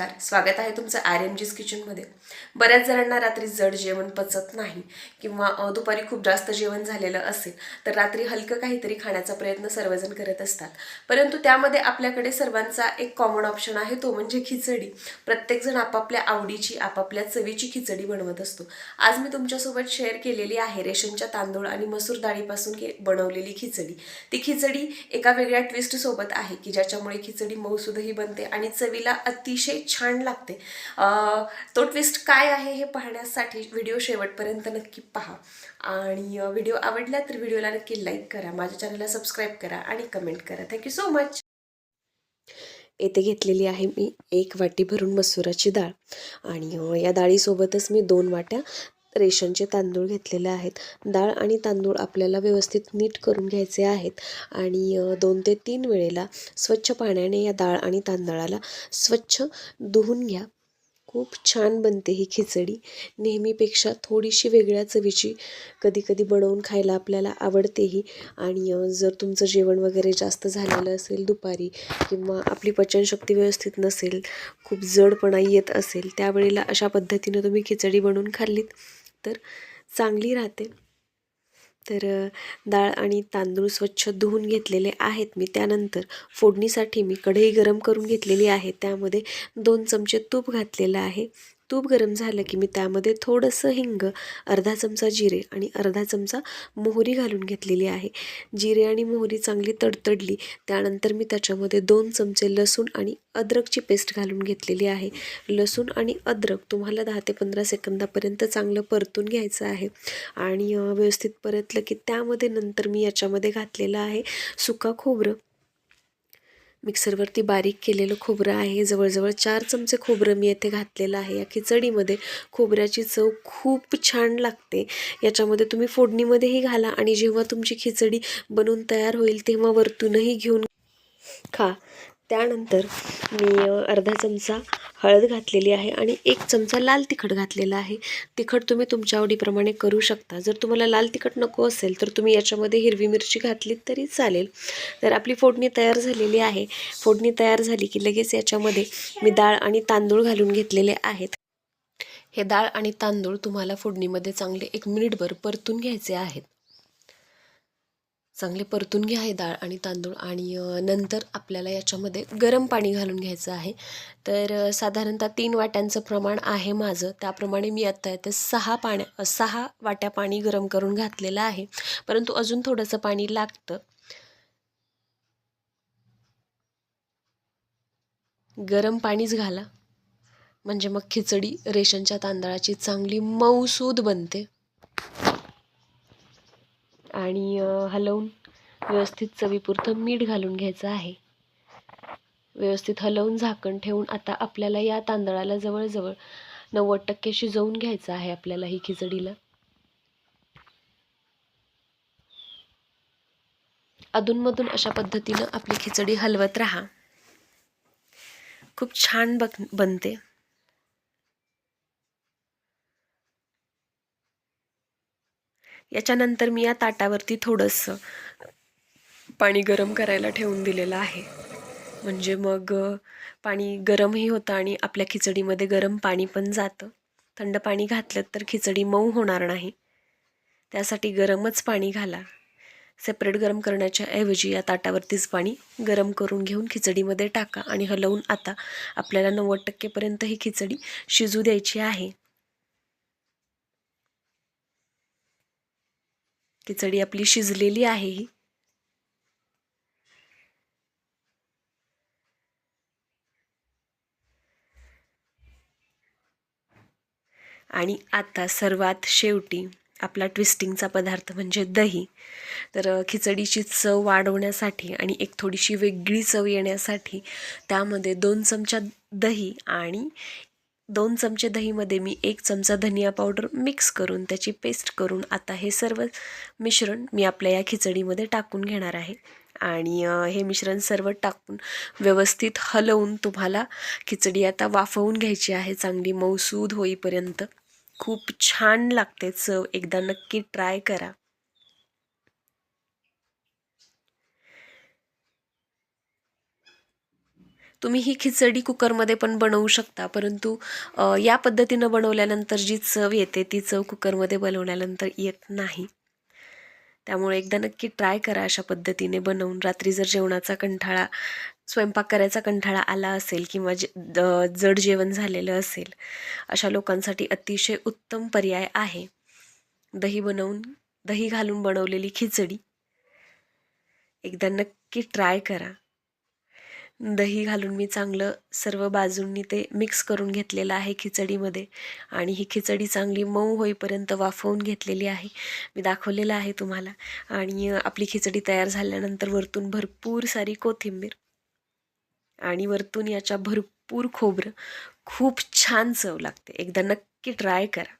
नमस्कार, स्वागत आहे तुमचं RMG's किचनमध्ये। बऱ्याच जणांना रात्री जड जेवण पचत नाही किंवा दुपारी खूप जास्त जेवण झालेलं असेल तर रात्री हलकं काहीतरी खाण्याचा प्रयत्न सर्वजण करत असतात। परंतु त्यामध्ये आपल्याकडे सर्वांचा एक कॉमन ऑप्शन आहे, तो म्हणजे खिचडी। प्रत्येकजण आपापल्या आवडीची आपापल्या चवीची खिचडी बनवत असतो। आज मी तुमच्यासोबत शेअर केलेली आहे रेशनच्या तांदूळ आणि मसूर डाळीपासून बनवलेली खिचडी। ती खिचडी एका वेगळ्या ट्विस्ट सोबत आहे की ज्याच्यामुळे खिचडी मऊसूदही बनते आणि चवीला अतिशय छान लागते। तो ट्विस्ट काय आहे हे पाहण्यासाठी व्हिडिओ शेवटपर्यंत नक्की पहा आणि व्हिडिओ आवडला तर व्हिडिओला नक्की लाईक करा, माझ्या चॅनलला सबस्क्राईब करा आणि कमेंट करा। Thank you so much. येथे घेतलेली आहे मी 1 वाटी भरून मसुराची डाळ आणि या डाळीसोबतच मी 2 वाट्या रेशनचे तांदूळ घेतलेले आहेत। डाळ आणि तांदूळ आपल्याला व्यवस्थित नीट करून घ्यायचे आहेत आणि 2 ते 3 वेळेला स्वच्छ पाण्याने या डाळ आणि तांदळाला स्वच्छ धुवून घ्या। खूप छान बनते ही खिचडी, नेहमीपेक्षा थोडीशी वेगळ्या चवीची कधी कधी बनवून खायला आपल्याला आवडतेही। आणि जर तुमचं जेवण वगैरे जास्त झालेलं असेल दुपारी किंवा आपली पचनशक्ती व्यवस्थित नसेल, खूप जडपणा येत असेल, त्यावेळेला अशा पद्धतीने तुम्ही खिचडी बनवून खाल्लीत तर चांगली राहते। तर डाळ आणि तांदूळ स्वच्छ धुवून घेतलेले आहेत मी। त्यानंतर फोडणीसाठी मी कढई गरम करून घेतलेली आहे, त्यामध्ये 2 चमचे तूप घातलेलं आहे। तूप गरम झालं की मी त्यामध्ये थोडंसं हिंग, अर्धा चमचा जिरे आणि अर्धा चमचा मोहरी घालून घेतलेली आहे। जिरे आणि मोहरी चांगली तडतडली त्यानंतर मी त्याच्यामध्ये 2 चमचे लसूण आणि अद्रकची पेस्ट घालून घेतलेली आहे। लसूण आणि अद्रक तुम्हाला 10 ते 15 सेकंदापर्यंत चांगलं परतून घ्यायचं आहे आणि व्यवस्थित परतलं की त्यामध्ये नंतर मी याच्यामध्ये घातलेलं आहे सुका खोबरं। मिक्सरवरती बारीक केलेलं खोबरं आहे, जवळजवळ 4 चमचे खोबरं मी येथे घातलेलं आहे। या खिचडीमध्ये खोबऱ्याची चव खूप छान लागते। याच्यामध्ये तुम्ही फोडणीमध्येही घाला आणि जेव्हा तुमची खिचडी बनून तयार होईल तेव्हा वरतूनही घेऊन खा। त्यानंतर मी अर्धा चमचा हळद घातलेली आहे आणि 1 चमचा लाल तिखट घातलेला आहे। तिखट तुम्ही तुमच्या आवडीप्रमाणे करू शकता। जर तुम्हाला लाल तिखट नको असेल तर तुम्ही याच्यामध्ये हिरवी मिरची घातली तरी चालेल। तर आपली फोडणी तयार झालेली आहे। फोडणी तयार झाली की लगेच याच्यामध्ये मी डाळ आणि तांदूळ घालून घेतलेले आहेत। हे डाळ आणि तांदूळ तुम्हाला फोडणीमध्ये चांगले 1 मिनिटभर परतून घ्यायचे आहेत। चांगले परतून घ्या हे डाळ आणि तांदूळ आणि नंतर आपल्याला याच्यामध्ये गरम पाणी घालून घ्यायचं आहे। तर साधारणतः 3 वाट्यांचं प्रमाण आहे माझं, त्याप्रमाणे मी आता इथे 6 वाट्या पाणी गरम करून घातलेलं आहे, परंतु अजून थोडंसं पाणी लागतं। गरम पाणीच घाला म्हणजे मग खिचडी रेशनच्या तांदळाची चांगली मऊसूद बनते। आणि हलवून व्यवस्थित चवीपुरतं मीठ घालून घ्यायचं आहे। व्यवस्थित हलवून झाकण ठेवून आता आपल्याला या तांदळाला जवळजवळ 90% शिजवून घ्यायचं आहे आपल्याला ही खिचडीला। अधूनमधून अशा पद्धतीनं आपली खिचडी हलवत राहा, खूप छान बनते। याच्यानंतर मी या ताटावरती थोडंसं पाणी गरम करायला ठेवून दिलेलं आहे, म्हणजे मग पाणी गरमही होतं आणि आपल्या खिचडीमध्ये गरम पाणी पण जातं। थंड पाणी घातलं तर खिचडी मऊ होणार नाही, त्यासाठी गरमच पाणी घाला। सेपरेट गरम करण्याच्या ऐवजी या ताटावरतीच पाणी गरम करून घेऊन खिचडीमध्ये टाका आणि हलवून आता आपल्याला 90% पर्यंत ही खिचडी शिजू द्यायची आहे। खिचडी आपली शिजलेली आहे ही। आणि आता सर्वात शेवटी आपला ट्विस्टिंगचा पदार्थ म्हणजे दही। तर खिचडीची चव वाढवण्यासाठी आणि एक थोडीशी वेगळी चव येण्यासाठी त्यामध्ये 2 चमचा दही आणि 2 चमचे दहीमध्ये मी 1 चमचा धनिया पावडर मिक्स करून त्याची पेस्ट करून आता हे सर्व मिश्रण मी आपल्या या खिचडीमध्ये टाकून घेणार आहे। आणि हे मिश्रण सर्व टाकून व्यवस्थित हलवून तुम्हाला खिचडी आता वाफवून घ्यायची आहे चांगली मऊसूद होईपर्यंत। खूप छान लागते चव, एकदा नक्की ट्राय करा। तुम्ही ही खिचडी कुकरमध्ये पण बनवू शकता, परंतु या पद्धतीनं बनवल्यानंतर जी चव येते ती चव कुकरमध्ये बनवल्यानंतर येत नाही. त्यामुळे एकदा नक्की ट्राय करा अशा पद्धतीने बनवून. रात्री जर जेवणाचा कंटाळा, स्वयंपाक करायचा कंटाळा आला असेल किंवा जड जेवण झालेलं असेल, अशा लोकांसाठी अतिशय उत्तम पर्याय आहे दही घालून बनवलेली खिचडी. एकदा नक्की ट्राय करा. दही घालून मी चांगलं सर्व बाजूंनी ते मिक्स करून घेतलेलं आहे खिचडीमध्ये आणि ही खिचडी चांगली मऊ होईपर्यंत वाफवून घेतलेली आहे. मी दाखवलेलं आहे तुम्हाला. आणि आपली खिचडी तयार झाल्यानंतर वरतून भरपूर सारी कोथिंबीर आणि वरतून याच्या भरपूर खोबरं, खूप छान चव लागते. एकदा नक्की ट्राय करा.